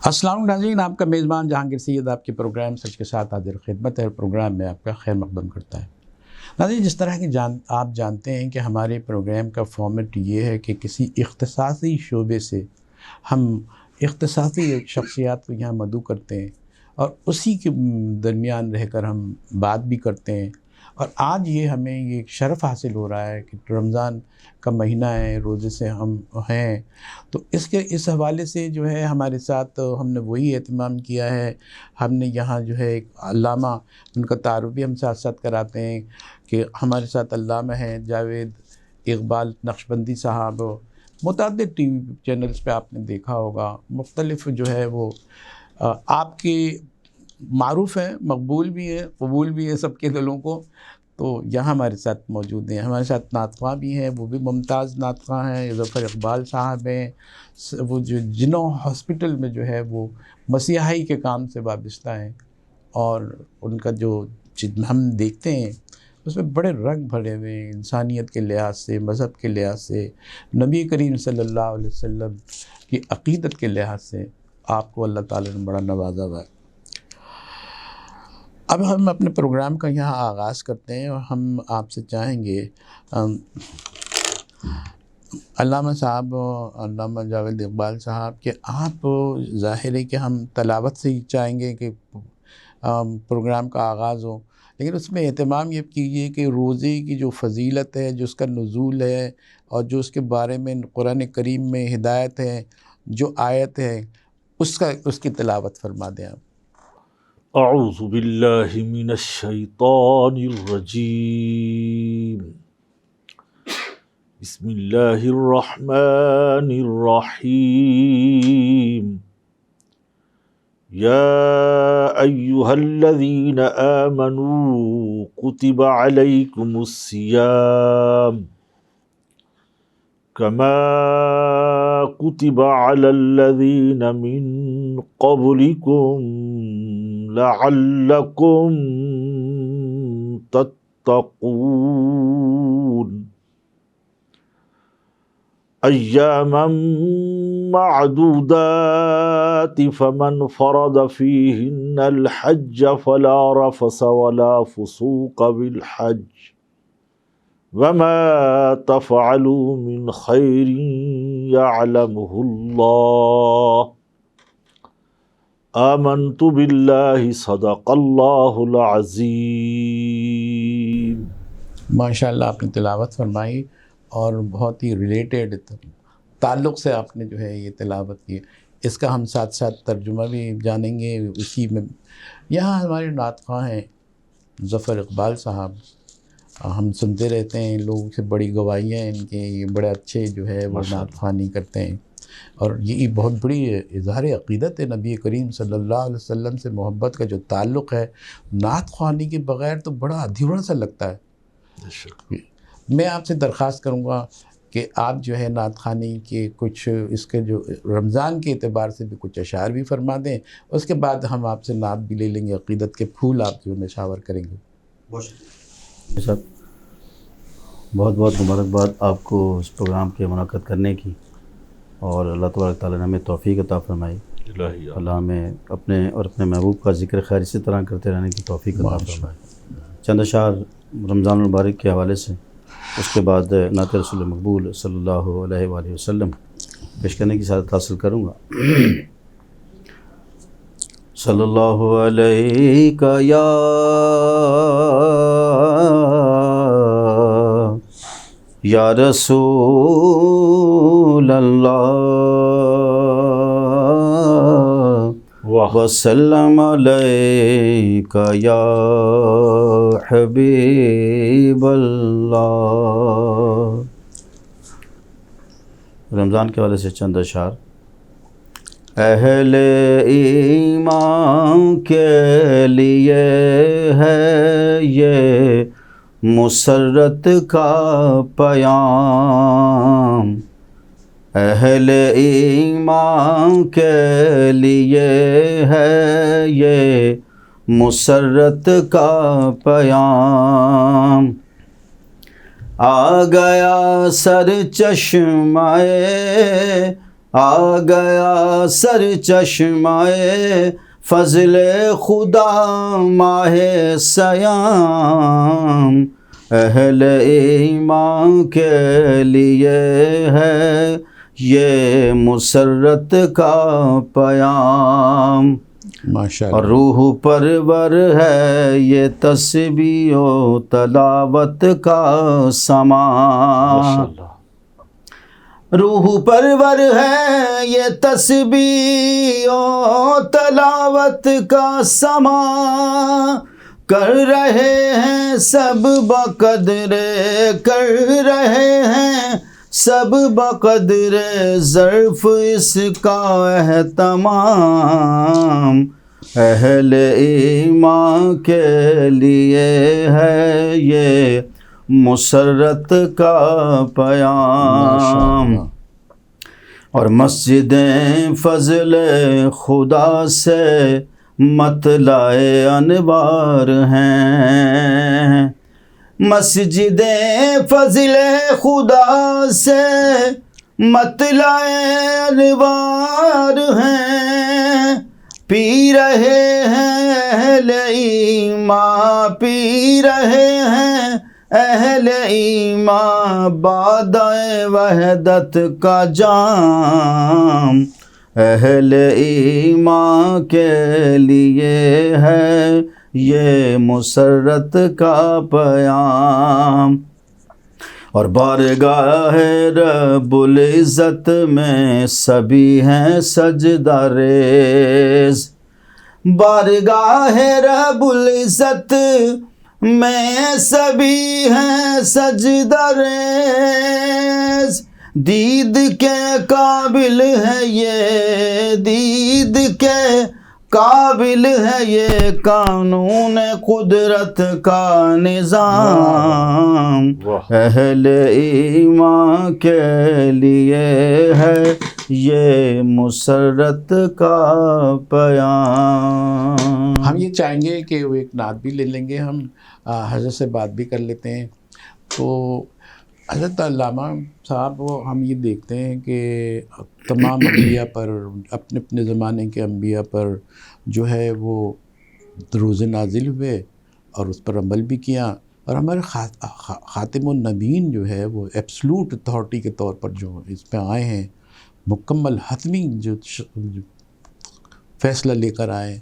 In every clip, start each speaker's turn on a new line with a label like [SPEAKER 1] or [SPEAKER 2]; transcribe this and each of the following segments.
[SPEAKER 1] السلام علیکم ناظرین، آپ کا میزبان جہانگیر سید آپ کے پروگرام سچ کے ساتھ حاضر خدمت ہے۔ پروگرام میں آپ کا خیر مقدم کرتا ہے۔ ناظرین، جس طرح کہ آپ جانتے ہیں کہ ہمارے پروگرام کا فارمیٹ یہ ہے کہ کسی اختصاصی شعبے سے ہم اختصاصی شخصیات کو یہاں مدعو کرتے ہیں اور اسی کے درمیان رہ کر ہم بات بھی کرتے ہیں۔ اور آج یہ ہمیں یہ شرف حاصل ہو رہا ہے کہ رمضان کا مہینہ ہے، روزے سے ہم ہیں، تو اس حوالے سے جو ہے ہمارے ساتھ ہم نے وہی اہتمام کیا ہے۔ ہم نے یہاں جو ہے ایک علامہ، ان کا تعارف بھی ہم ساتھ ساتھ کراتے ہیں کہ ہمارے ساتھ علامہ ہیں جاوید اقبال نقشبندی صاحب۔ متعدد ٹی وی چینلز پہ آپ نے دیکھا ہوگا، مختلف جو ہے وہ آپ کے معروف ہیں، مقبول بھی ہیں، قبول بھی ہیں سب کے دلوں کو۔ تو یہاں ہمارے ساتھ موجود ہیں، ہمارے ساتھ نعت خواں بھی ہیں، وہ بھی ممتاز نعت خواں ہیں، ظفر اقبال صاحب ہیں، وہ جو جنوں ہاسپٹل میں جو ہے وہ مسیحائی کے کام سے وابستہ ہیں، اور ان کا جو ہم دیکھتے ہیں اس میں بڑے رنگ بھرے ہوئے ہیں، انسانیت کے لحاظ سے، مذہب کے لحاظ سے، نبی کریم صلی اللہ علیہ وسلم کی عقیدت کے لحاظ سے آپ کو اللہ تعالیٰ نے بڑا نوازا ہوا ہے۔ اب ہم اپنے پروگرام کا یہاں آغاز کرتے ہیں، اور ہم آپ سے چاہیں گے علامہ صاحب، علامہ جاوید اقبال صاحب، کہ آپ ظاہر ہے کہ ہم تلاوت سے ہی چاہیں گے کہ پروگرام کا آغاز ہو، لیکن اس میں اہتمام یہ کیجیے کہ روزے کی جو فضیلت ہے، جو اس کا نزول ہے، اور جو اس کے بارے میں قرآن کریم میں ہدایت ہے، جو آیت ہے، اس کی تلاوت فرما دیں آپ۔
[SPEAKER 2] اعوذ باللہ من الشیطان الرجیم، بسم اللہ الرحمن الرحیم، یا ایہا الذین آمنوا کتب علیکم الصیام کما کتب علی الذین من قبلکم لعلکم تتقون ایاما معدودات فمن فرض فیہن الحج فلا رفث ولا فسوق بالحج وما تفعلوا من خیر یعلمہ اللہ آمنت باللہ صدق اللہ العظیم۔
[SPEAKER 1] ماشاءاللہ، آپ نے تلاوت فرمائی، اور بہت ہی ریلیٹڈ تعلق سے آپ نے جو ہے یہ تلاوت کی۔ اس کا ہم ساتھ ساتھ ترجمہ بھی جانیں گے اسی میں۔ یہاں ہمارے نعت خواں ہیں ظفر اقبال صاحب، ہم سنتے رہتے ہیں، لوگوں سے بڑی گواہیاں ہیں ان کے، یہ بڑے اچھے جو ہے وہ نعت خوانی کرتے ہیں، اور یہ بہت بڑی اظہار عقیدت ہے نبی کریم صلی اللہ علیہ وسلم سے محبت کا جو تعلق ہے، نعت خوانی کے بغیر تو بڑا ادھورا سا لگتا ہے۔ میں آپ سے درخواست کروں گا کہ آپ جو ہے نعت خوانی کے کچھ اس کے جو رمضان کے اعتبار سے بھی کچھ اشعار بھی فرما دیں، اس کے بعد ہم آپ سے نعت بھی لے لیں گے، عقیدت کے پھول آپ جو نشاور کریں گے۔
[SPEAKER 3] بہت شکریہ صاحب، بہت بہت مبارکباد آپ کو اس پروگرام کے منعقد کرنے کی، اور اللہ تبارک تعالیٰ نے ہمیں توفیق عطا فرمائی۔ اللہ ہمیں اپنے اور اپنے محبوب کا ذکر خیر اسی طرح کرتے رہنے کی توفیق عطا فرمائے۔ چند اشعار رمضان المبارک کے حوالے سے، اس کے بعد نعت رسول مقبول صلی اللہ علیہ وآلہ وسلم پیش کرنے کی سعادت حاصل کروں گا۔ صلی اللہ علیہ یا رسول اللہ وسلم علیک یا حبیب اللہ۔ رمضان کے حوالے سے چند اشعار۔ اہل ایمان کے لیے ہے یہ مسرت کا پیام، اہل ایمان کے لیے ہے یہ مسرت کا پیام، آ گیا سر چشمہ آ گیا سر چشمائے فضل خدا ماہ سیام، اہل ایمان کے لیے ہے یہ مسرت کا پیام،
[SPEAKER 1] ماشاء
[SPEAKER 3] اور
[SPEAKER 1] اللہ،
[SPEAKER 3] روح پرور ہے یہ تسبیح و تلاوت کا سما،
[SPEAKER 2] ماشاء اللہ،
[SPEAKER 3] روح پرور ہے یہ تسبیح و تلاوت کا سما، کر رہے ہیں سب بقدر، کر رہے ہیں سب بقدر ظرف اس کا اہتمام، اہل ایمان کے لیے ہے یہ مسرت کا
[SPEAKER 1] ماشاء
[SPEAKER 3] پیام،
[SPEAKER 1] اللہ،
[SPEAKER 3] اور مسجدیں فضل خدا سے مطلع انوار ہیں، مسجدیں فضل خدا سے مطلع انوار ہیں، پی رہے ہیں اہل ایمان، پی رہے ہیں اہل ایمان بادۂ وحدت کا جام، اہل ایمان کے لیے ہے یہ مسرت کا پیام، اور بارگاہ رب العزت میں سبھی ہیں سجدہ ریز، بارگاہ رب العزت میں سبھی ہیں سجدہ ریز، دید کے قابل ہے یہ، دید کے قابل ہے یہ قانون قدرت کا نظام،
[SPEAKER 2] واہ،
[SPEAKER 3] اہل ایمان کے لیے ہے یہ مسرت کا پیام۔
[SPEAKER 1] ہم یہ چاہیں گے کہ وہ ایک نعت بھی لے لیں گے، ہم حضرت سے بات بھی کر لیتے ہیں۔ تو حضرت علامہ صاحب، وہ ہم یہ دیکھتے ہیں کہ تمام انبیاء پر، اپنے اپنے زمانے کے انبیاء پر جو ہے وہ دروز نازل ہوئے اور اس پر عمل بھی کیا، اور ہمارے خاتم النبیین جو ہے وہ ایبسلوٹ اتھارٹی کے طور پر جو اس پہ آئے ہیں، مکمل حتمی جو فیصلہ لے کر آئے،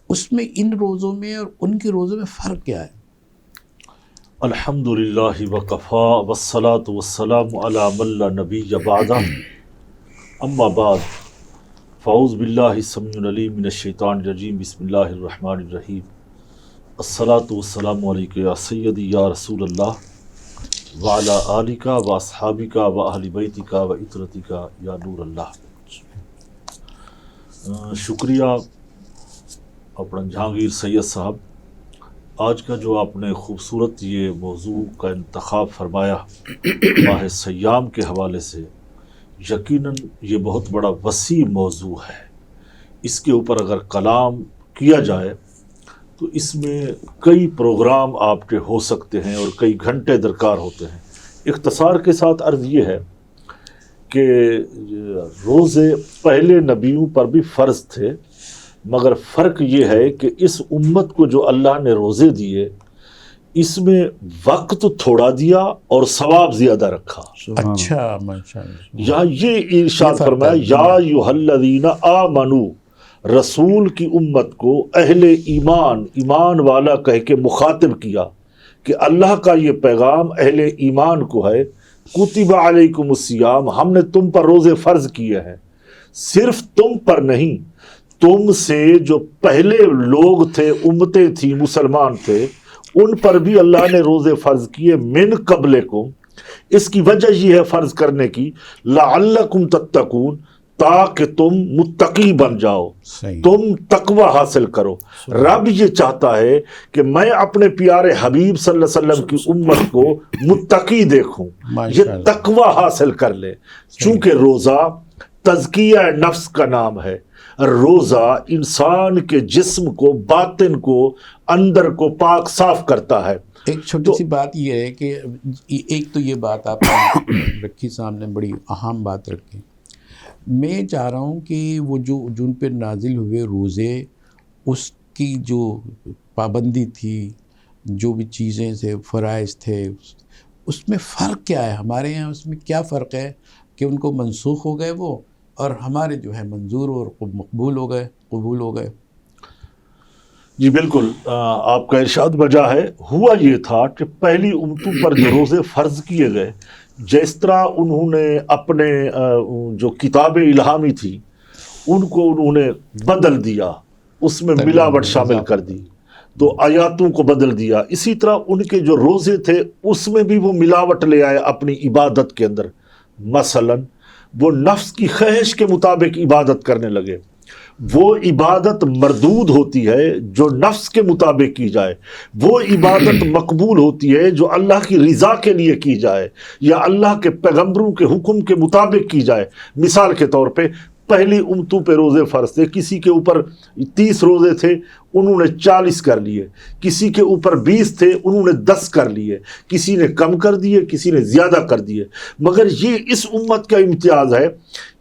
[SPEAKER 1] اس میں ان روزوں میں اور ان کے روزوں میں فرق کیا ہے؟
[SPEAKER 2] الحمدللہ وکفا والصلاة والسلام علی من لا نبی بعدہ، اما بعد، فاعوذ باللہ السمیع العلیم من الشیطان الرجیم، بسم اللہ الرحمن الرحیم، الصلاة والسلام علیکہ یا سیدی یا رسول اللہ وعلی آلک و اصحابک و اہل بیتک و عترتک یا نور اللہ۔ شکریہ اپنا جہانگیر سید صاحب، آج کا جو آپ نے خوبصورت یہ موضوع کا انتخاب فرمایا ماہ سیام کے حوالے سے، یقیناً یہ بہت بڑا وسیع موضوع ہے۔ اس کے اوپر اگر کلام کیا جائے تو اس میں کئی پروگرام آپ کے ہو سکتے ہیں اور کئی گھنٹے درکار ہوتے ہیں۔ اختصار کے ساتھ عرض یہ ہے کہ روزے پہلے نبیوں پر بھی فرض تھے، مگر فرق یہ ہے کہ اس امت کو جو اللہ نے روزے دیے، اس میں وقت تھوڑا دیا اور ثواب زیادہ رکھا۔
[SPEAKER 1] اچھا، ماشاء اللہ،
[SPEAKER 2] یہاں یہ ارشاد فرمایا، یا ایھا الذین آمنوا، رسول کی امت کو اہل ایمان، ایمان والا کہہ کے مخاطب کیا کہ اللہ کا یہ پیغام اہل ایمان کو ہے، کتب علیکم الصیام، ہم نے تم پر روزے فرض کیے ہیں، صرف تم پر نہیں، تم سے جو پہلے لوگ تھے، امتیں تھیں، مسلمان تھے، ان پر بھی اللہ نے روزے فرض کیے، من قبلکم، اس کی وجہ یہ ہے فرض کرنے کی، لعلکم تتقون، تاکہ تم متقی بن جاؤ،
[SPEAKER 1] صحیح،
[SPEAKER 2] تم تقوی حاصل کرو۔ رب یہ چاہتا ہے کہ میں اپنے پیارے حبیب صلی اللہ علیہ وسلم کی امت کو متقی دیکھوں، یہ تقوی حاصل کر لے۔ چونکہ روزہ تزکیہ نفس کا نام ہے، روزہ انسان کے جسم کو، باطن کو، اندر کو پاک صاف کرتا ہے۔
[SPEAKER 1] ایک چھوٹی سی بات یہ ہے کہ ایک تو یہ بات آپ نے رکھی سامنے، بڑی اہم بات رکھی، میں یہ چاہ رہا ہوں کہ وہ جو جن پہ نازل ہوئے روزے، اس کی جو پابندی تھی، جو بھی چیزیں سے فرائض تھے، اس میں فرق کیا ہے؟ ہمارے یہاں اس میں کیا فرق ہے کہ ان کو منسوخ ہو گئے وہ، اور ہمارے جو ہے منظور اور مقبول ہو گئے، قبول ہو گئے؟
[SPEAKER 2] جی بالکل، آپ کا ارشاد بجا ہے۔ ہوا یہ تھا کہ پہلی امتوں پر جو روزے فرض کیے گئے، جس طرح انہوں نے اپنے جو کتاب الہامی تھی ان کو انہوں نے بدل دیا، اس میں ملاوٹ شامل کر دی، تو آیاتوں کو بدل دیا، اسی طرح ان کے جو روزے تھے اس میں بھی وہ ملاوٹ لے آئے اپنی عبادت کے اندر۔ مثلا وہ نفس کی خواہش کے مطابق عبادت کرنے لگے۔ وہ عبادت مردود ہوتی ہے جو نفس کے مطابق کی جائے، وہ عبادت مقبول ہوتی ہے جو اللہ کی رضا کے لیے کی جائے یا اللہ کے پیغمبروں کے حکم کے مطابق کی جائے۔ مثال کے طور پہ پہلی امتوں پہ روزے فرض تھے، کسی کے اوپر 30 روزے تھے، انہوں نے 40 کر لیے، کسی کے اوپر 20 تھے، انہوں نے 10 کر لیے، کسی نے کم کر دیے، کسی نے زیادہ کر دیے۔ مگر یہ اس امت کا امتیاز ہے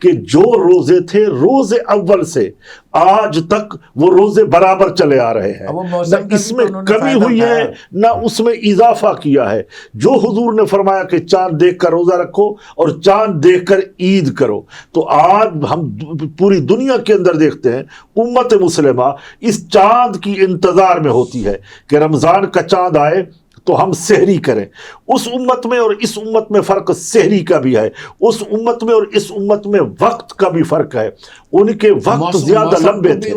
[SPEAKER 2] کہ جو روزے تھے روز اول سے آج تک وہ روزے برابر چلے آ رہے ہیں، نہ اس میں کمی ہوئی ہے نہ اس میں اضافہ کیا ہے۔ جو حضور نے فرمایا کہ چاند دیکھ کر روزہ رکھو اور چاند دیکھ کر عید کرو، تو آج ہم پوری دنیا کے اندر دیکھتے ہیں امت مسلمہ اس چاند کی انتظار میں ہوتی ہے کہ رمضان کا چاند آئے تو ہم سحری کریں۔ اس امت میں اور اس امت میں فرق سحری کا بھی ہے، اس امت میں اور اس امت میں وقت کا بھی فرق ہے۔ ان کے وقت زیادہ لمبے تھے،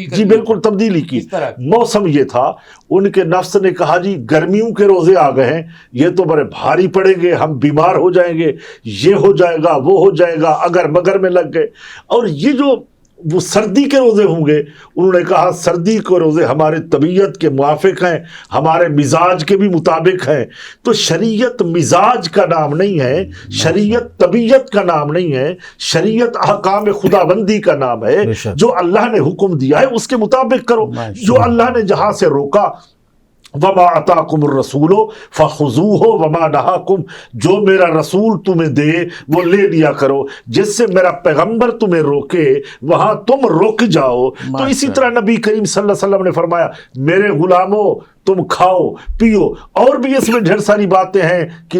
[SPEAKER 2] جی بالکل تبدیلی کی۔ موسم یہ تھا، ان کے نفس نے کہا جی گرمیوں کے روزے آ گئے ہیں، یہ تو بڑے بھاری پڑیں گے، ہم بیمار ہو جائیں گے، یہ ہو جائے گا وہ ہو جائے گا، اگر مگر میں لگ گئے۔ اور یہ جو وہ سردی کے روزے ہوں گے، انہوں نے کہا سردی کے روزے ہمارے طبیعت کے موافق ہیں، ہمارے مزاج کے بھی مطابق ہیں۔ تو شریعت مزاج کا نام نہیں ہے، شریعت طبیعت کا نام نہیں ہے، شریعت احکام خداوندی کا نام ہے۔ جو اللہ نے حکم دیا ہے اس کے مطابق کرو، جو اللہ نے جہاں سے روکا وما آتاکم الرسول فخذوہ وما نہاکم، جو میرا رسول تمہیں دے وہ لے لیا کرو، جس سے میرا پیغمبر تمہیں روکے وہاں تم رک جاؤ۔ تو اسی طرح نبی کریم صلی اللہ علیہ وسلم نے فرمایا میرے غلاموں تم کھاؤ پیو، اور بھی اس میں ڈھیر ساری باتیں ہیں کہ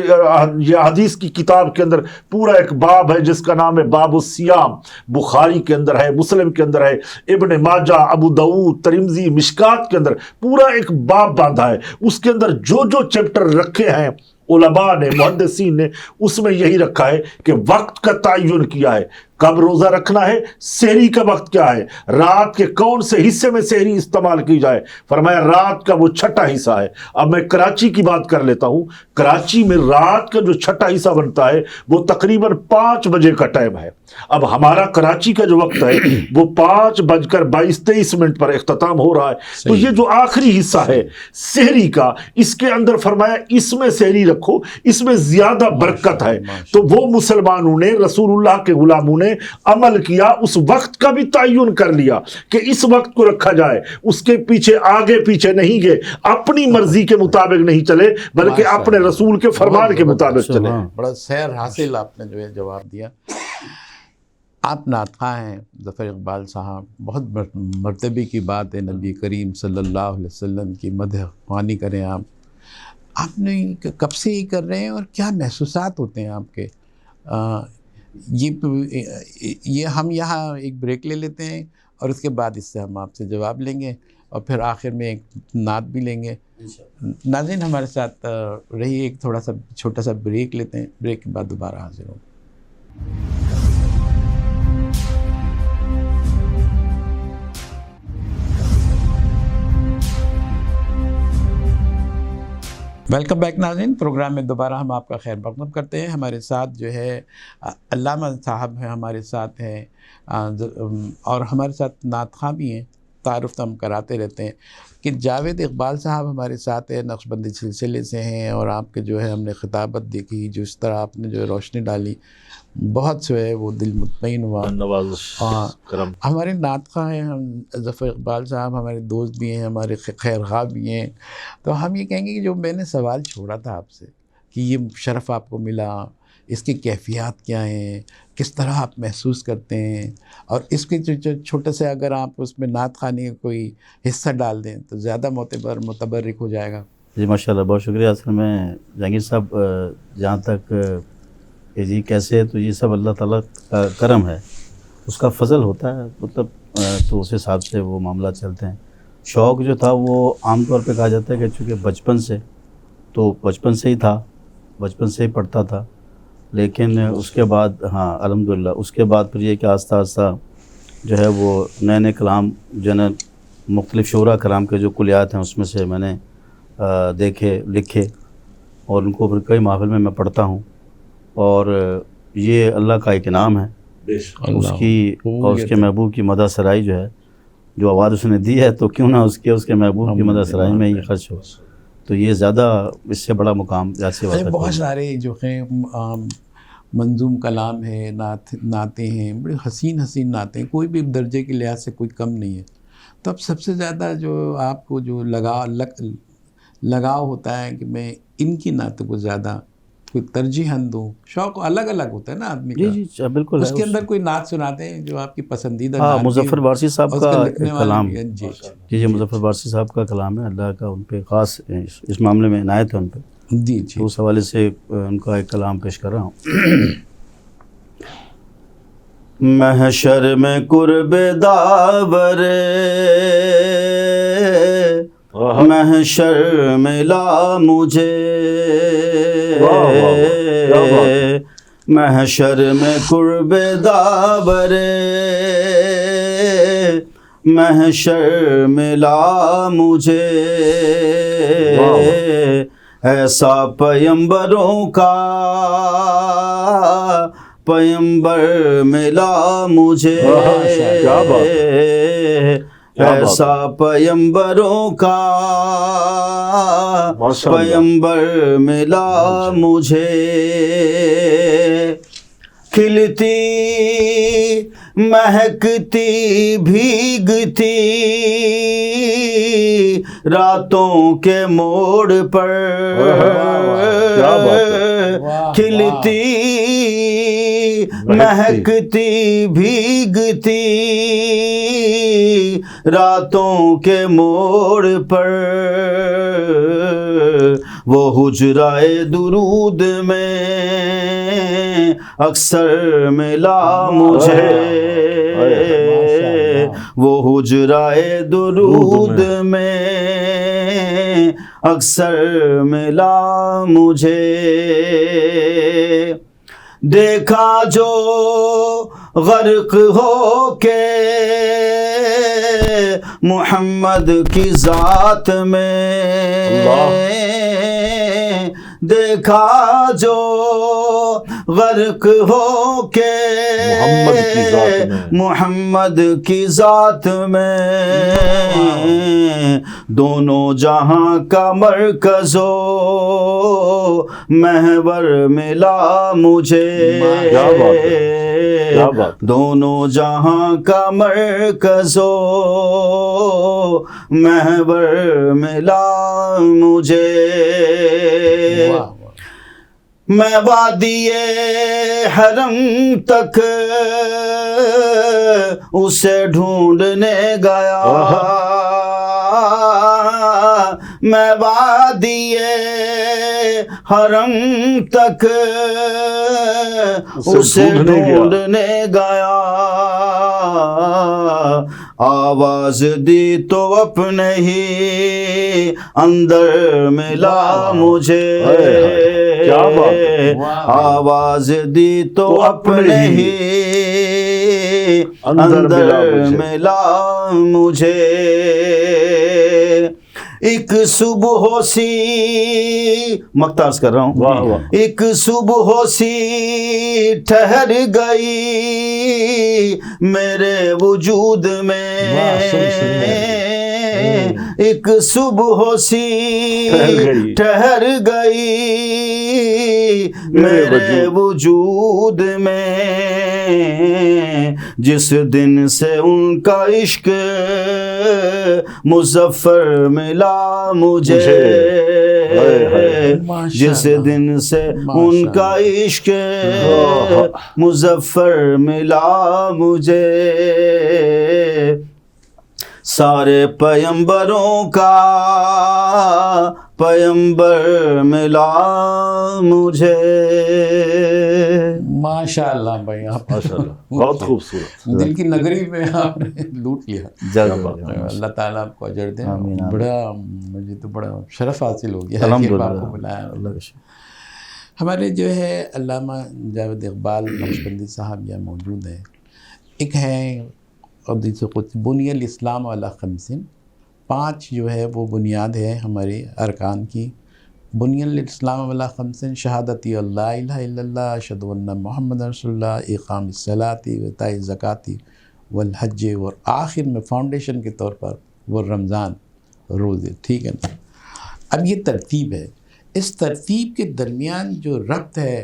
[SPEAKER 2] یہ حدیث کی کتاب کے اندر پورا ایک باب ہے جس کا نام ہے باب الصیام، بخاری کے اندر ہے، مسلم کے اندر ہے، ابن ماجہ، ابو داؤد، ترمذی، مشکات کے اندر پورا ایک باب باندھا ہے۔ اس کے اندر جو جو چیپٹر رکھے ہیں علماء نے، محدثین نے، اس میں یہی رکھا ہے کہ وقت کا تعین کیا ہے، کب روزہ رکھنا ہے، سحری کا وقت کیا ہے، رات کے کون سے حصے میں سحری استعمال کی جائے۔ فرمایا رات کا وہ چھٹا حصہ ہے۔ اب میں کراچی کی بات کر لیتا ہوں، کراچی میں رات کا جو چھٹا حصہ بنتا ہے وہ تقریباً 5 بجے کا ٹائم ہے۔ اب ہمارا کراچی کا جو وقت ہے وہ 5:22-23 پر اختتام ہو رہا ہے۔ تو یہ جو آخری حصہ ہے سحری کا، اس کے اندر فرمایا اس میں سحری رکھو، اس میں زیادہ برکت ہے۔ تو وہ مسلمانوں نے، رسول اللہ کے غلاموں نے عمل کیا، اس وقت کا بھی تعین کر لیا کہ اس وقت کو رکھا جائے، اس کے پیچھے آگے پیچھے نہیں گئے، اپنی مرضی کے مطابق نہیں چلے بلکہ اپنے رسول کے فرمان کے مطابق چلے۔
[SPEAKER 1] بڑا سیر حاصل آپ نے جو ہے جواب دیا۔ آپ نعت خواں ہیں ظفر اقبال صاحب، بہت مرتبے کی بات ہے نبی کریم صلی اللہ علیہ وسلم کی مدح خوانی کریں آپ نے کب سے ہی کر رہے ہیں اور کیا محسوسات ہوتے ہیں آپ کے؟ یہ ہم یہاں ایک بریک لے لیتے ہیں اور اس کے بعد اس سے ہم آپ سے جواب لیں گے اور پھر آخر میں ایک نعت بھی لیں گے۔ ناظرین ہمارے ساتھ رہیے، ایک تھوڑا سا چھوٹا سا بریک لیتے ہیں، بریک کے بعد دوبارہ حاضر ہوں۔ ویلکم بیک ناظرین، پروگرام میں دوبارہ ہم آپ کا خیر مقدم کرتے ہیں۔ ہمارے ساتھ جو ہے علامہ صاحب ہیں، ہمارے ساتھ ہیں اور ہمارے ساتھ نعت خواں بھی ہیں۔ تعارف تو ہم کراتے رہتے ہیں کہ جاوید اقبال صاحب ہمارے ساتھ ہیں، نقشبندی سلسلے سے ہیں، اور آپ کے جو ہے ہم نے خطابت دیکھی، جو اس طرح آپ نے جو روشنی ڈالی، بہت سے ہے وہ دل مطمئن ہوا۔ ہمارے نعت خواں ہیں ہم ظفر اقبال صاحب، ہمارے دوست بھی ہیں، ہمارے خیر خواہ بھی ہیں۔ تو ہم یہ کہیں گے کہ جو میں نے سوال چھوڑا تھا آپ سے کہ یہ شرف آپ کو ملا، اس کی کیفیات کیا ہیں، کس طرح آپ محسوس کرتے ہیں، اور اس کے جو چھوٹے سے اگر آپ اس میں نعت خوانی کا کوئی حصہ ڈال دیں تو زیادہ متبرک ہو جائے گا۔
[SPEAKER 3] جی ماشاء اللہ، بہت شکریہ۔ اصل میں جہانگیر صاحب جہاں تک کہ جی کیسے، تو یہ سب اللہ تعالیٰ کا کرم ہے، اس کا فضل ہوتا ہے، مطلب تو اس حساب سے وہ معاملات چلتے ہیں۔ شوق جو تھا وہ عام طور پہ کہا جاتا ہے کہ چونکہ بچپن سے ہی تھا، بچپن سے ہی پڑھتا تھا، لیکن اس کے بعد ہاں الحمدللہ اس کے بعد پھر یہ کہ آہستہ آہستہ جو ہے وہ نئے نئے کلام جو ہے نا مختلف شعراء کلام کے جو کلیات ہیں اس میں سے میں نے دیکھے، لکھے، اور ان کو پھر کئی محافل میں پڑھتا ہوں، اور یہ اللہ کا ایک انعام ہے اس کی، اور اس کے محبوب کی مدح سرائی جو ہے، جو آواز اس نے دی ہے تو کیوں نہ اس کے محبوب کی مدح سرائی میں ہی خرچ ہو، تو یہ زیادہ اس سے بڑا مقام ایسی بات ہے۔
[SPEAKER 1] بہت سارے جو ہیں منظوم کلام ہے، نعتیں ہیں، بڑی حسین نعتیں، کوئی بھی درجے کے لحاظ سے کوئی کم نہیں ہے۔ تو اب سب سے زیادہ جو آپ کو جو لگاؤ ہوتا ہے کہ میں ان کی نعتوں کو زیادہ کوئی ترجیح دوں، شوق الگ الگ ہوتا ہے نا آدمی کا،
[SPEAKER 3] جی بالکل،
[SPEAKER 1] اس کے اندر کوئی نعت سناتے ہیں جو آپ کی پسندیدہ
[SPEAKER 3] ہاں
[SPEAKER 1] نعت،
[SPEAKER 3] مظفر وارثی صاحب کا کلام،
[SPEAKER 1] جی
[SPEAKER 3] مظفر وارثی صاحب کا کلام ہے، اللہ کا ان پہ خاص اس معاملے میں عنایت ہے ان پہ،
[SPEAKER 1] جی
[SPEAKER 3] تو اس حوالے سے ان کا ایک کلام پیش کر رہا ہوں۔ محشر میں قرب داور محشر ملا مجھے، محشر میں قرب داور محشر ملا مجھے، ایسا پیمبروں کا پیمبر ملا مجھے، ایسا پیمبروں کا پیمبر ملا مجھے، کھلتی مہکتی بھیگتی راتوں کے موڑ پر، کھلتی مہکتی بھیگتی راتوں کے موڑ پر، وہ حجرائے درود میں اکثر ملا مجھے، وہ حجرائے درود میں اکثر ملا مجھے، دیکھا جو غرق ہو کے محمد کی ذات میں، دیکھا جو غرق ہو کے محمد کی ذات میں، دونوں جہاں کا مرکز و محور ملا مجھے، دونوں جہاں کا مرکز و محور ملا مجھے، میں وادی حرم تک اسے ڈھونڈنے گیا، میں وادی حرم تک اسے ڈھونڈنے گیا، آواز دی تو اپنے ہی اندر ملا مجھے، آواز دی تو اپنے ہی اندر ملا مجھے، ایک صبح سی مقتاز کر رہا ہوں، ایک صبح سی ٹھہر گئی میرے وجود میں، ایک صبح سی ٹھہر گئی میرے وجود میں، جس دن سے ان کا عشق مظفر ملا مجھے، جس دن سے ان کا عشق مظفر ملا مجھے، سارے پیمبروں کا پیمبر ملا مجھے۔
[SPEAKER 1] ماشاء اللہ بھائی، آپ
[SPEAKER 2] ماشاء اللہ، بہت خوبصورت،
[SPEAKER 1] دل کی نگری میں آپ نے لوٹ لیا۔ اللہ تعالیٰ آپ کو اجر دے۔ بڑا مجھے تو بڑا شرف حاصل ہو گیا کہ آپ کو بلایا۔ ہمارے جو ہے علامہ جاوید اقبال نقشبندی صاحب یہاں موجود ہیں۔ ایک ہے حدیث قدسی، بنی الاسلام علی خمس، 5 جو ہے وہ بنیاد ہے ہمارے ارکان کی۔ بنی الاسلام علی خمس، شہادت اللہ الہ الا اللہ، اشہد ان محمد رسول اللہ، اقام الصلاۃ وایتاء الزکوٰۃ والحج، اور آخر میں فاؤنڈیشن کے طور پر وہ رمضان روزے، ٹھیک ہے نا۔ اب یہ ترتیب ہے، اس ترتیب کے درمیان جو ربط ہے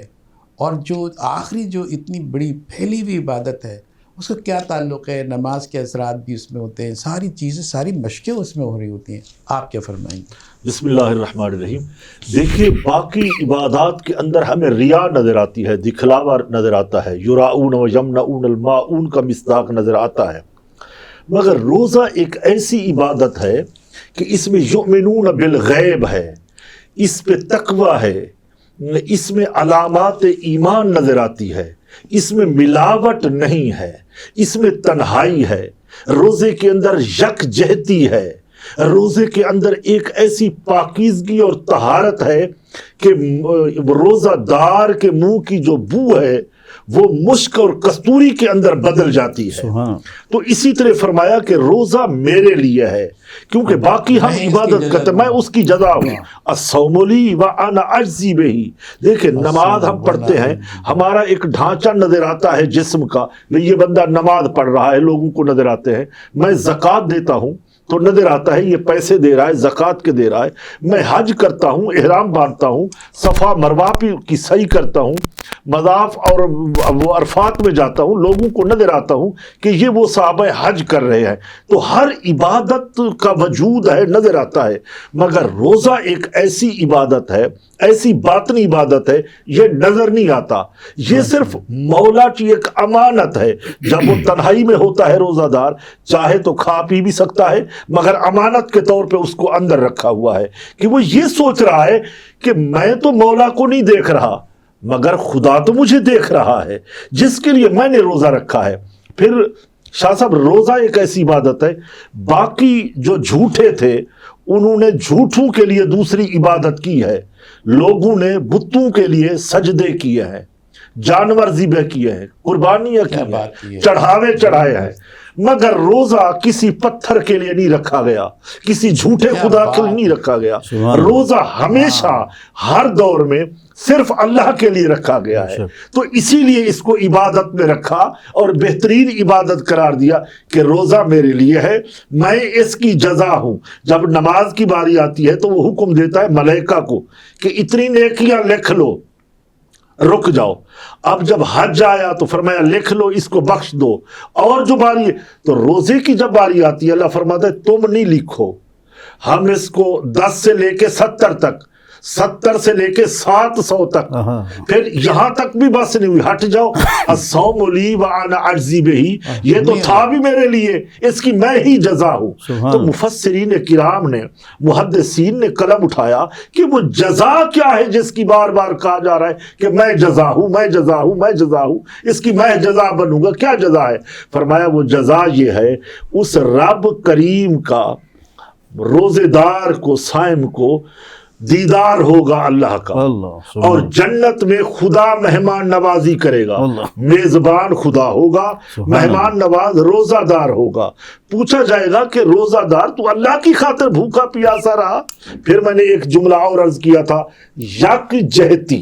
[SPEAKER 1] اور جو آخری جو اتنی بڑی پھیلی ہوئی عبادت ہے اس کا کیا تعلق ہے؟ نماز کے اثرات بھی اس میں ہوتے ہیں، ساری چیزیں، ساری مشقیں اس میں ہو رہی ہوتی ہیں۔ آپ کیا فرمائیں گے؟
[SPEAKER 2] بسم اللہ الرحمن الرحیم۔ دیکھیے باقی عبادات کے اندر ہمیں ریا نظر آتی ہے، دکھلاوا نظر آتا ہے، یراؤن و یمنعون الماعون کا مصداق نظر آتا ہے، مگر روزہ ایک ایسی عبادت ہے کہ اس میں یؤمنون بالغیب ہے، اس پہ تقوی ہے، اس میں علامات ایمان نظر آتی ہے، اس میں ملاوٹ نہیں ہے، اس میں تنہائی ہے، روزے کے اندر یکجہتی ہے، روزے کے اندر ایک ایسی پاکیزگی اور طہارت ہے کہ روزہ دار کے منہ کی جو بو ہے وہ مشک اور کستوری کے اندر بدل جاتی ہے۔ تو اسی طرح فرمایا کہ روزہ میرے لیے ہے، کیونکہ باقی ہم عبادت کرتے، میں اس کی جزا ہوں۔ الصوم لی وانا اجزی بہ۔ دیکھیں نماز ہم پڑھتے ہیں، ہمارا ایک ڈھانچہ نظر آتا ہے جسم کا، یہ بندہ نماز پڑھ رہا ہے، لوگوں کو نظر آتے ہیں۔ میں زکوٰۃ دیتا ہوں تو نظر آتا ہے یہ پیسے دے رہا ہے، زکوٰۃ کے دے رہا ہے۔ میں حج کرتا ہوں، احرام باندھتا ہوں، صفا مروہ کی سعی کرتا ہوں، مضاف اور وہ عرفات میں جاتا ہوں، لوگوں کو نظر آتا ہوں کہ یہ وہ صحابہ حج کر رہے ہیں۔ تو ہر عبادت کا وجود ہے، نظر آتا ہے، مگر روزہ ایک ایسی عبادت ہے، ایسی باطنی عبادت ہے، یہ نظر نہیں آتا۔ یہ صرف مولا کی ایک امانت ہے۔ جب وہ تنہائی میں ہوتا ہے روزہ دار، چاہے تو کھا پی بھی سکتا ہے، مگر امانت کے طور پہ اس کو اندر رکھا ہوا ہے کہ وہ یہ سوچ رہا ہے کہ میں تو مولا کو نہیں دیکھ رہا، مگر خدا تو مجھے دیکھ رہا ہے، جس کے لیے میں نے روزہ رکھا ہے۔ پھر شاہ صاحب، روزہ ایک ایسی عبادت ہے، باقی جو جھوٹے تھے انہوں نے جھوٹوں کے لیے دوسری عبادت کی ہے، لوگوں نے بتوں کے لیے سجدے کیے ہیں، جانور ذبح کیے ہیں، قربانیاں کی ہیں، چڑھاوے چڑھائے ہیں، مگر روزہ کسی پتھر کے لیے نہیں رکھا گیا، کسی جھوٹے خدا کے لیے نہیں رکھا گیا۔ روزہ ہمیشہ ہر دور میں صرف اللہ کے لیے رکھا گیا ہے، تو اسی لیے اس کو عبادت میں رکھا اور بہترین عبادت قرار دیا کہ روزہ میرے لیے ہے، میں اس کی جزا ہوں۔ جب نماز کی باری آتی ہے تو وہ حکم دیتا ہے ملائکہ کو کہ اتنی نیکیاں لکھ لو، رک جاؤ۔ اب جب حج آیا تو فرمایا لکھ لو، اس کو بخش دو۔ اور جو باری، تو روزے کی جب باری آتی ہے اللہ فرماتا ہے تم نہیں لکھو، ہم اس کو 10 سے لے کے 70 تک، 70 سے لے کے 700 تک، پھر یہاں تک بھی بس نہیں ہوئی، ہٹ جاؤ۔ الصوم لی وانا اجزی بہ، یہ تو تھا بھی میرے لیے، اس کی میں ہی جزا ہوں۔ تو مفسرین کرام نے، محدثین نے قلم اٹھایا کہ وہ جزا کیا ہے جس کی بار بار کہا جا رہا ہے کہ میں جزا ہوں، میں جزا ہوں، میں جزا ہوں، اس کی میں جزا بنوں گا۔ کیا جزا ہے؟ فرمایا وہ جزا یہ ہے، اس رب کریم کا روزے دار کو، صائم کو دیدار ہوگا اللہ کا، اور جنت میں خدا مہمان نوازی کرے گا، میزبان خدا ہوگا، مہمان نواز روزہ دار ہوگا۔ پوچھا جائے گا کہ روزہ دار تو اللہ کی خاطر بھوکا پیاسا رہا؟ پھر میں نے ایک جملہ اور عرض کیا تھا، یک جہتی،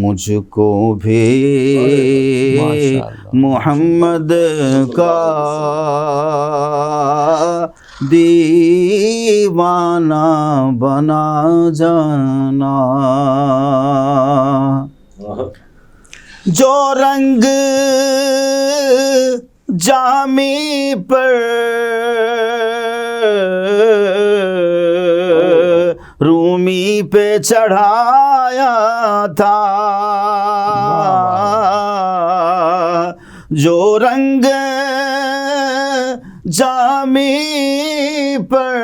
[SPEAKER 3] مجھ کو بھی محمد کا دیوانہ بنا جانا، جو رنگ جامی پر رومی پہ چڑھایا تھا، جو رنگ جامی پر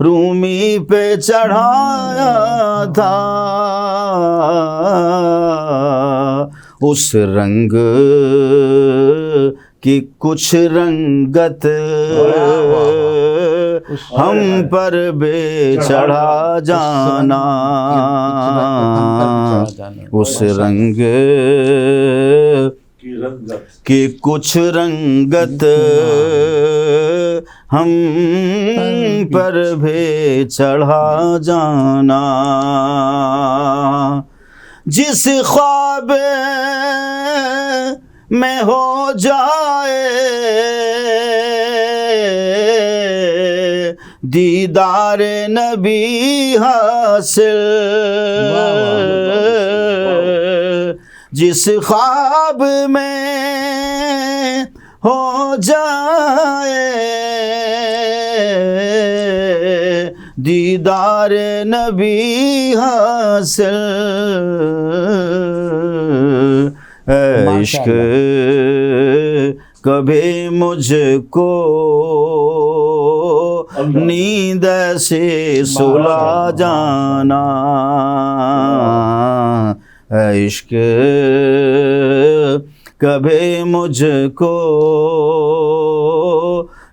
[SPEAKER 3] رومی پہ چڑھایا تھا، اس رنگ کی کچھ رنگت ہم پر بے چڑھا جانا، اس رنگ کی کچھ رنگت ہم پر بھی چڑھا جانا، جس خواب میں ہو جائے دیدار نبی حاصل، جس خواب میں ہو جائے دیدار نبی حاصل، عشق کبھی مجھ کو نیند سے سلا جانا، عشق کبھی مجھ کو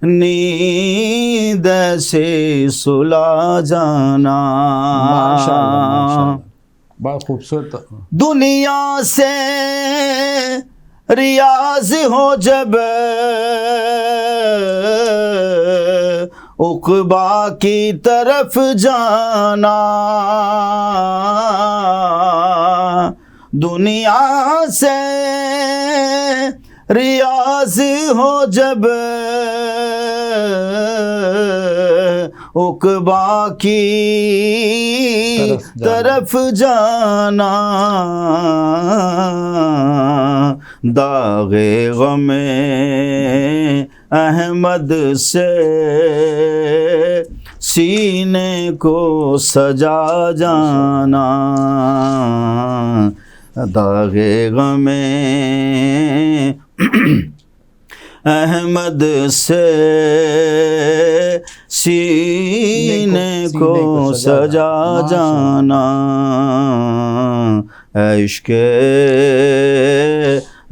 [SPEAKER 3] نیند سے سلا جانا،
[SPEAKER 1] بہت خوبصورت۔
[SPEAKER 3] دنیا سے ریاض ہو جب عقبا کی طرف جانا، دنیا سے ریاض ہو جب عقبا کی طرف جانا، داغ غم احمد سے سینے کو سجا جانا، داغ غم احمد سے سینے کو سجا جانا، عشق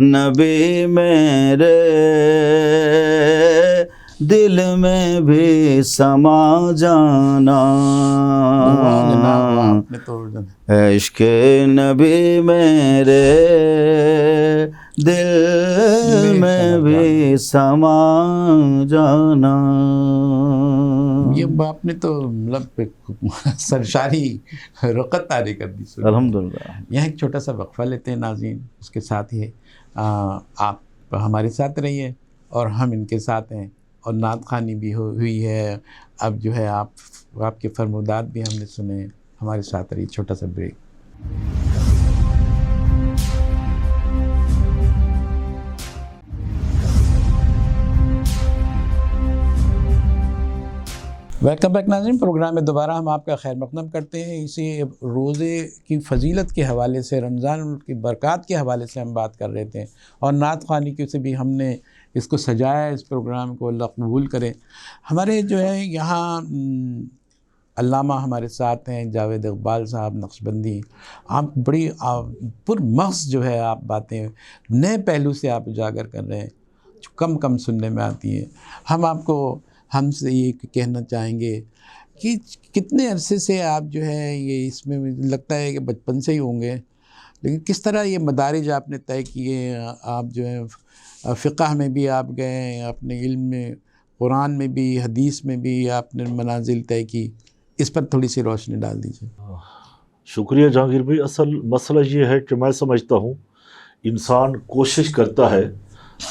[SPEAKER 3] نبی میرے دل میں بھی سما جانا، عشق نبی میرے دل میں بھی سما جانا۔
[SPEAKER 1] یہ آپ نے تو مطلب سرشاری رقت طاری کر دی۔
[SPEAKER 3] الحمدللہ۔
[SPEAKER 1] یہاں ایک چھوٹا سا وقفہ لیتے ہیں ناظرین، اس کے ساتھ ہی آپ ہمارے ساتھ رہیے اور ہم ان کے ساتھ ہیں، اور نعت خوانی بھی ہوئی ہے، اب جو ہے آپ کے فرمودات بھی ہم نے سنے، ہمارے ساتھ رہیے۔ چھوٹا سا بریک۔ ویلکم بیک ناظرین، پروگرام میں دوبارہ ہم آپ کا خیر مقدم کرتے ہیں۔ اسی روزے کی فضیلت کے حوالے سے، رمضان کی برکات کے حوالے سے ہم بات کر رہے تھے، اور نعت خوانی کی سے بھی ہم نے اس کو سجایا، اس پروگرام کو اللہ قبول کرے۔ ہمارے جو ہے یہاں علامہ ہمارے ساتھ ہیں، جاوید اقبال صاحب نقشبندی۔ آپ بڑی پرمغز جو ہے آپ باتیں نئے پہلو سے آپ اجاگر کر رہے ہیں، جو کم سننے میں آتی ہیں۔ ہم سے یہ کہنا چاہیں گے کہ کتنے عرصے سے آپ جو ہے یہ اس میں لگتا ہے کہ بچپن سے ہی ہوں گے، لیکن کس طرح یہ مدارج آپ نے طے کیے؟ آپ جو ہے فقہ میں بھی آپ گئے، اپنے علم میں قرآن میں بھی، حدیث میں بھی آپ نے منازل طے کی، اس پر تھوڑی سی روشنی ڈال دیجیے۔
[SPEAKER 2] شکریہ جہانگیر بھائی۔ اصل مسئلہ یہ ہے کہ میں سمجھتا ہوں انسان کوشش کرتا ہے،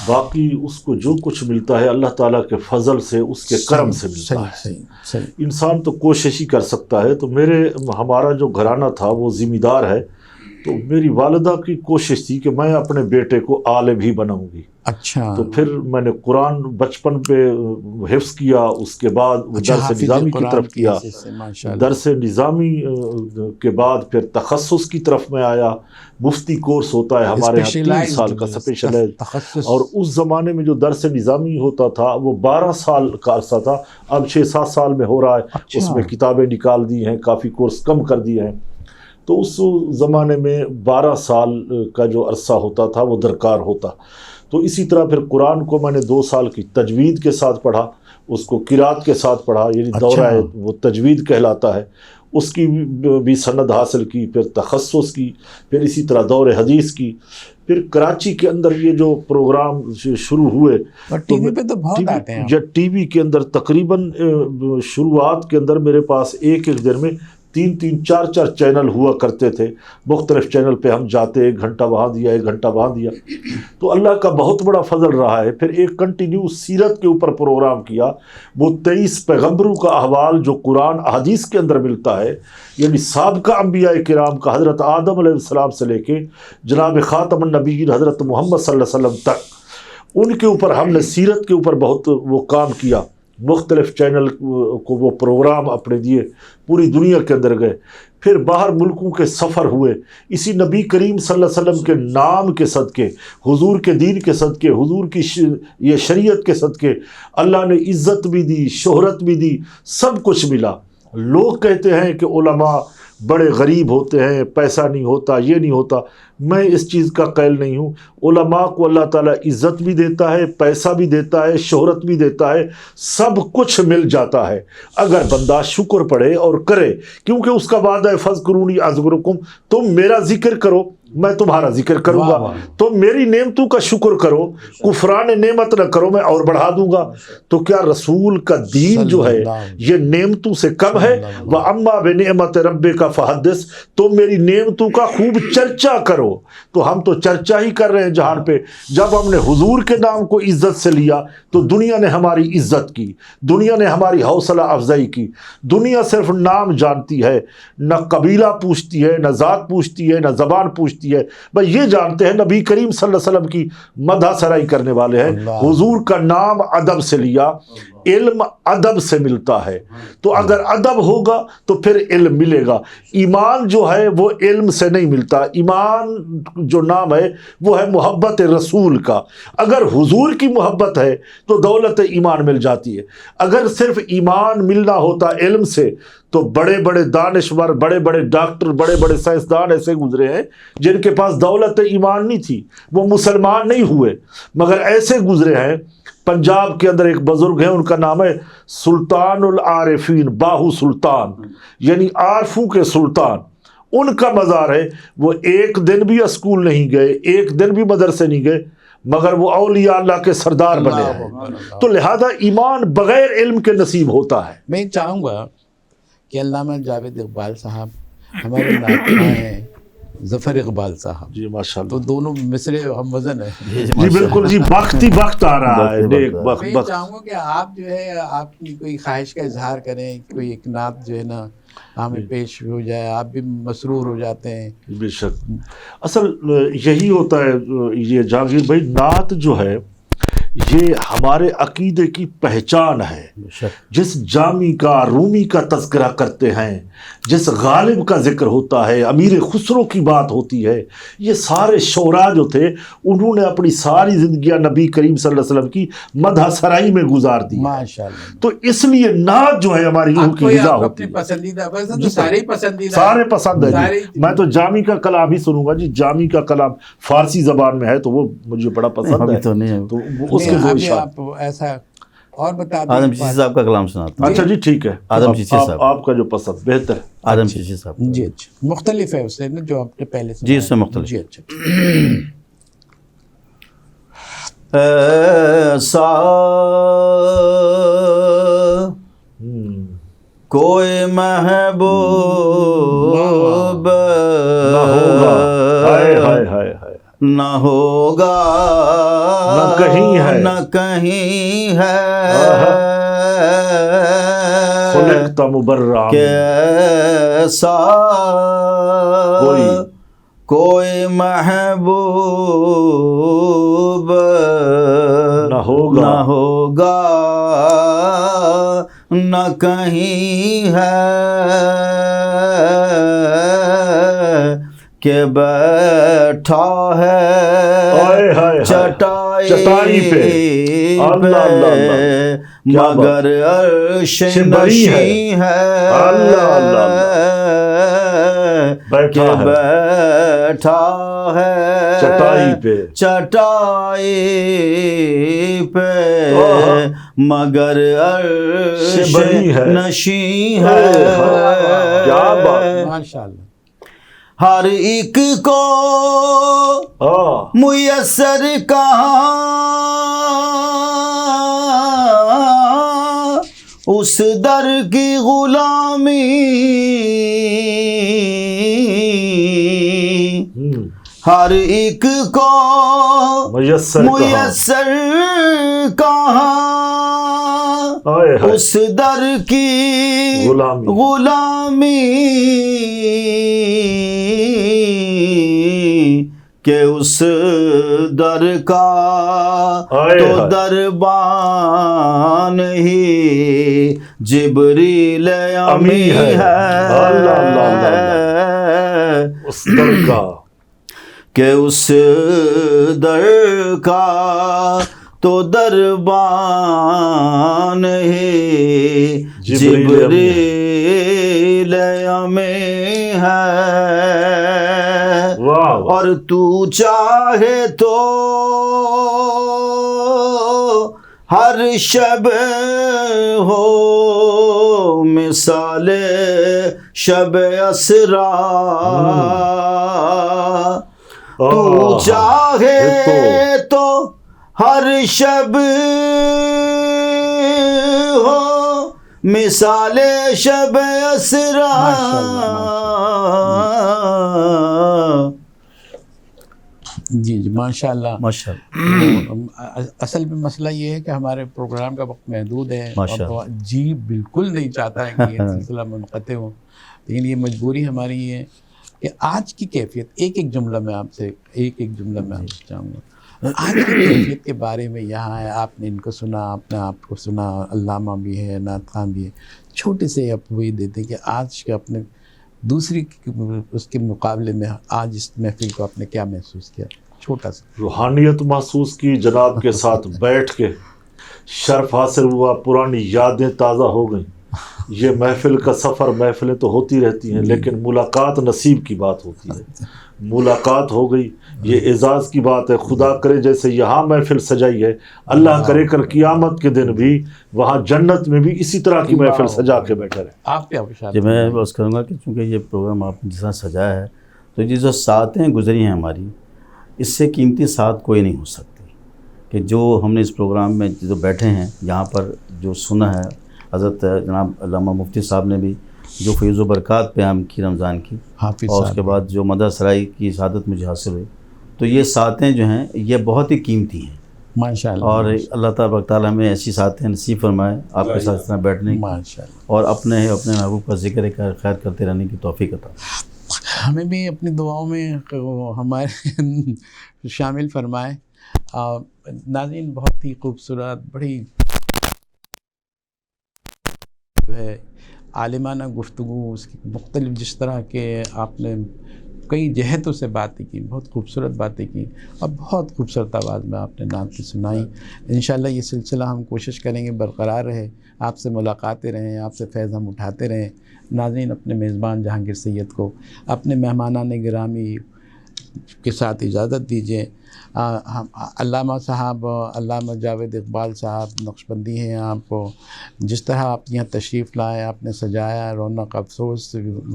[SPEAKER 2] باقی اس کو جو کچھ ملتا ہے اللہ تعالیٰ کے فضل سے، اس کے کرم سے ملتا ہے۔
[SPEAKER 1] صحیح۔
[SPEAKER 2] انسان تو کوشش ہی کر سکتا ہے۔ تو ہمارا جو گھرانہ تھا وہ ذمہ دار ہے، تو میری والدہ کی کوشش تھی کہ میں اپنے بیٹے کو عالم ہی بناؤں گی۔
[SPEAKER 1] اچھا،
[SPEAKER 2] تو پھر میں نے قرآن بچپن پہ حفظ کیا، اس کے بعد درس نظامی کی طرف کیا، درس نظامی کے بعد پھر تخصص کی طرف میں آیا۔ مفتی کورس ہوتا ہے ہمارے یہاں 3 سال کا اسپیشلائز، اور اس زمانے میں جو درس نظامی ہوتا تھا وہ 12 سال کا عرصہ تھا، اب 6-7 سال میں ہو رہا ہے۔ اس میں کتابیں نکال دی ہیں، کافی کورس کم کر دیے ہیں۔ تو اس زمانے میں 12 سال کا جو عرصہ ہوتا تھا وہ درکار ہوتا۔ تو اسی طرح پھر قرآن کو میں نے 2 سال کی تجوید کے ساتھ پڑھا، اس کو قرات کے ساتھ پڑھا، یعنی دورہ وہ تجوید کہلاتا ہے، اس کی بھی سند حاصل کی، پھر تخصص کی، پھر اسی طرح دور حدیث کی۔ پھر کراچی کے اندر یہ جو پروگرام شروع ہوئے،
[SPEAKER 1] ٹی وی پہ تو بہت آتے ہیں،
[SPEAKER 2] ٹی وی کے اندر تقریباً شروعات کے اندر میرے پاس ایک دن میں 3-3 4-4 چینل ہوا کرتے تھے۔ مختلف چینل پہ ہم جاتے، 1 گھنٹہ وہاں دیا، 1 گھنٹہ وہاں دیا۔ تو اللہ کا بہت بڑا فضل رہا ہے۔ پھر ایک کنٹینیو سیرت کے اوپر پروگرام کیا، وہ 23 پیغمبروں کا احوال جو قرآن احادیث کے اندر ملتا ہے، یعنی سابقہ انبیاء کرام کا حضرت آدم علیہ السلام سے لے کے جناب خاتم النبیین حضرت محمد صلی اللہ علیہ وسلم تک، ان کے اوپر ہم نے سیرت کے اوپر بہت وہ کام کیا۔ مختلف چینل کو وہ پروگرام اپنے دیے، پوری دنیا کے اندر گئے۔ پھر باہر ملکوں کے سفر ہوئے، اسی نبی کریم صلی اللہ علیہ وسلم کے نام کے صدقے، حضور کے دین کے صدقے، حضور کی یہ شریعت کے صدقے اللہ نے عزت بھی دی، شہرت بھی دی، سب کچھ ملا۔ لوگ کہتے ہیں کہ علماء بڑے غریب ہوتے ہیں، پیسہ نہیں ہوتا، یہ نہیں ہوتا۔ میں اس چیز کا قائل نہیں ہوں۔ علماء کو اللہ تعالیٰ عزت بھی دیتا ہے، پیسہ بھی دیتا ہے، شہرت بھی دیتا ہے، سب کچھ مل جاتا ہے اگر بندہ شکر پڑھے اور کرے، کیونکہ اس کا وعدہ ہے فَاذْكُرُونِی أَذْكُرْكُمْ، تم میرا ذکر کرو میں تمہارا ذکر کروں گا، تم میری نعمتوں کا شکر کرو، کفران نعمت نہ کرو، میں اور بڑھا دوں گا۔ تو کیا رسول کا دین جو ہے یہ نعمتوں سے کم ہے؟ وَأَمَّا بِنِعْمَةِ رَبِّكَ فَحَدِّثْ، تم میری نعمتوں کا خوب چرچا کرو۔ تو ہم تو چرچا ہی کر رہے ہیں جہان پہ۔ جب ہم نے حضور کے نام کو عزت سے لیا تو دنیا نے ہماری عزت کی، دنیا نے ہماری حوصلہ افزائی کی۔ دنیا صرف نام جانتی ہے، نہ قبیلہ پوچھتی ہے، نہ ذات پوچھتی ہے، نہ زبان پوچھتی ہے۔ بھائی یہ جانتے ہیں نبی کریم صلی اللہ علیہ وسلم کی مدح سرائی کرنے والے ہیں۔ حضور کا نام ادب سے لیا، علم ادب سے ملتا ہے۔ تو اگر ادب ہوگا تو پھر علم ملے گا۔ ایمان جو ہے وہ علم سے نہیں ملتا۔ ایمان جو نام ہے وہ ہے محبت رسول کا۔ اگر حضور کی محبت ہے تو دولت ایمان مل جاتی ہے۔ اگر صرف ایمان ملنا ہوتا علم سے تو بڑے بڑے دانشور، بڑے بڑے ڈاکٹر، بڑے بڑے سائنسدان ایسے گزرے ہیں جن کے پاس دولت ایمان نہیں تھی، وہ مسلمان نہیں ہوئے، مگر ایسے گزرے ہیں۔ پنجاب کے اندر ایک بزرگ ہیں، ان کا نام ہے سلطان العارفین، باہو سلطان، یعنی عارفوں کے سلطان۔ ان کا مزار ہے، وہ ایک دن بھی اسکول نہیں گئے، ایک دن بھی مدرسے نہیں گئے، مگر وہ اولیاء اللہ کے سردار بنے ہیں۔ تو لہذا ایمان بغیر علم کے نصیب ہوتا ہے۔
[SPEAKER 1] میں چاہوں گا کہ علامہ جاوید اقبال صاحب ہمارے ناطقہ ہیں، ظفر اقبال صاحب،
[SPEAKER 2] جی ماشاء اللہ،
[SPEAKER 1] تو دونوں مصرے ہم وزن ہیں۔
[SPEAKER 2] جی بالکل، جی وقت ہی وقت آ رہا ہے، نیک وقت
[SPEAKER 1] میں
[SPEAKER 2] وقت۔
[SPEAKER 1] چاہوں گا کہ آپ جو ہے آپ کی کوئی خواہش کا اظہار کریں، کوئی ایک نعت جو ہے نا ہمیں پیش ہو جائے، آپ بھی مسرور ہو جاتے ہیں۔
[SPEAKER 2] بے شک، اصل یہی ہوتا ہے یہ جہانگیر بھائی، نعت جو ہے یہ ہمارے عقیدے کی پہچان ہے۔ جس جامی کا، رومی کا تذکرہ کرتے ہیں، جس غالب کا ذکر ہوتا ہے، امیر خسرو کی بات ہوتی ہے، یہ سارے شعراء جو تھے انہوں نے اپنی ساری زندگیاں نبی کریم صلی اللہ علیہ وسلم کی مدح سرائی میں گزار دی۔
[SPEAKER 1] ماشاءاللہ۔
[SPEAKER 2] تو اس لیے نعت جو ہے ہماری روح کی غذا ہوتی ہے۔
[SPEAKER 1] پسندیدہ تو سارے پسندیدہ،
[SPEAKER 2] سارے پسند ہے جی۔ میں تو جامی کا کلام ہی سنوں گا جی، جامی کا کلام فارسی زبان میں ہے تو وہ مجھے بڑا پسند ہے۔ تو اس کے دو اشعار
[SPEAKER 1] آپ ایسا اور بتا دیں۔
[SPEAKER 3] آدم چشتی صاحب کا کلام سناتا ہوں۔
[SPEAKER 2] اچھا جی ٹھیک ہے،
[SPEAKER 3] آدم چشتی صاحب،
[SPEAKER 2] آپ کا جو پسند بہتر ہے۔
[SPEAKER 3] آدم چشتی صاحب
[SPEAKER 1] جی اچھا، مختلف ہے اس سے نا جو آپ نے پہلے
[SPEAKER 3] جی، اس سے مختلف۔
[SPEAKER 1] جی اچھا۔
[SPEAKER 3] ایسا کوئی محبوب
[SPEAKER 2] نہ ہوگا، ہائے ہائے ہائے ہائے،
[SPEAKER 3] نہ ہوگا،
[SPEAKER 2] نہ کہیں ہے،
[SPEAKER 3] نہ کہیں ہے،
[SPEAKER 2] خلقت مبرعا،
[SPEAKER 3] کہ ایسا کوئی محبوب
[SPEAKER 2] نہ ہوگا،
[SPEAKER 3] نہ ہوگا، نہ کہیں ہے، کہ بیٹھا ہے چٹائی پہ،
[SPEAKER 2] اللہ اللہ اللہ،
[SPEAKER 3] مگر عرش نشیں ہے،
[SPEAKER 2] اللہ اللہ اللہ،
[SPEAKER 3] کہ بیٹھا ہے چٹائی پہ، مگر عرش نشیں ہے،
[SPEAKER 2] کیا بات،
[SPEAKER 1] ماشاءاللہ،
[SPEAKER 3] ہر ایک کو میسر کہاں اس در کی غلامی، ہر ایک کو میسر کہاں اس در کی غلامی، کہ اس در کا تو دربان ہی جبریل امی ہے،
[SPEAKER 2] اس در کا،
[SPEAKER 3] کہ اس در کا تو دربان ہی جبریل امی ہے، اور تو چاہے تو ہر شب ہو مثال شب اسرا، تو چاہے تو ہر شب ہو مثال شب اسرا،
[SPEAKER 1] جی جی ماشاءاللہ ماشاءاللہ۔ اصل میں مسئلہ یہ ہے کہ ہمارے پروگرام کا وقت محدود ہے، اور جی بالکل نہیں چاہتا ہے کہ یہ سلسلہ منقطع ہو، لیکن یہ مجبوری ہماری ہے کہ آج کی کیفیت، ایک جملہ میں آپ سے چاہوں گا، آج کی کیفیت کے بارے میں یہاں ہے، آپ نے ان کو سنا، آپ نے آپ کو سنا، علامہ بھی ہے، نعت خواں بھی ہے، چھوٹے سے آپ وہی دیتے ہیں کہ آج کے اپنے دوسری اس کے مقابلے میں آج اس محفل کو آپ نے کیا محسوس کیا، چھوٹا سا
[SPEAKER 2] روحانیت محسوس کی، جناب کے ساتھ بیٹھ کے شرف حاصل ہوا، پرانی یادیں تازہ ہو گئیں۔ یہ محفل کا سفر، محفلیں تو ہوتی رہتی ہیں لیکن ملاقات نصیب کی بات ہوتی ہے، ملاقات ہو گئی، یہ اعزاز کی بات ہے۔ خدا کرے جیسے یہاں محفل سجائی ہے، اللہ کرے کر قیامت کے دن بھی وہاں جنت میں بھی اسی طرح کی محفل سجا کے بیٹھے رہے۔
[SPEAKER 1] آپ کیا بشارت؟
[SPEAKER 3] جی میں بس کروں گا کہ چونکہ یہ پروگرام آپ نے جس طرح سجایا ہے، تو یہ جو ساعتیں گزری ہیں ہماری، اس سے قیمتی ساعت کوئی نہیں ہو سکتی، کہ جو ہم نے اس پروگرام میں جو بیٹھے ہیں یہاں پر جو سنا ہے، حضرت جناب علامہ مفتی صاحب نے بھی جو فیض و برکات پیام کی رمضان کی، اور اس کے بعد جو مدر سرائی کی سعادت مجھے حاصل ہوئی، تو یہ ساعتیں جو ہیں یہ بہت ہی قیمتی ہیں
[SPEAKER 1] ماشاءاللہ، اور
[SPEAKER 3] اللہ تبارک تعالیٰ ہمیں ایسی ساعتیں نصیب فرمائے آپ کے ساتھ اس طرح بیٹھنے کی، اور اپنے محبوب کا ذکر خیر کرتے رہنے کی توفیق عطا۔
[SPEAKER 1] ہمیں بھی اپنی دعاؤں میں ہمارے شامل فرمائے۔ ناظرین، بہت ہی خوبصورت، بڑی جو ہے عالمانہ گفتگو، اس کی مختلف جس طرح کے آپ نے کئی جہتوں سے باتیں کی، بہت خوبصورت باتیں کی، اور بہت خوبصورت آواز میں آپ نے نعت سنائی۔ انشاءاللہ یہ سلسلہ ہم کوشش کریں گے برقرار رہے، آپ سے ملاقاتیں رہیں، آپ سے فیض ہم اٹھاتے رہیں۔ ناظرین، اپنے میزبان جہانگیر سید کو اپنے مہمانان گرامی کے ساتھ اجازت دیجیے۔ علامہ صاحب، علامہ جاوید اقبال صاحب نقشبندی ہیں، آپ کو جس طرح آپ یہاں تشریف لائے، آپ نے سجایا، رونق افسوس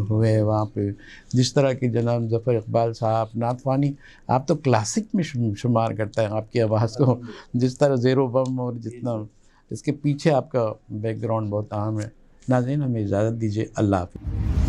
[SPEAKER 1] ہوئے وہاں پہ، جس طرح کی جناب ظفر اقبال صاحب نعت خوانی، آپ تو کلاسک میں شمار کرتا ہے آپ کی آواز کو، جس طرح زیر و بم، اور جتنا اس کے پیچھے آپ کا بیک گراؤنڈ بہت اہم ہے۔ ناظرین ہمیں اجازت دیجیے، اللہ حافظ۔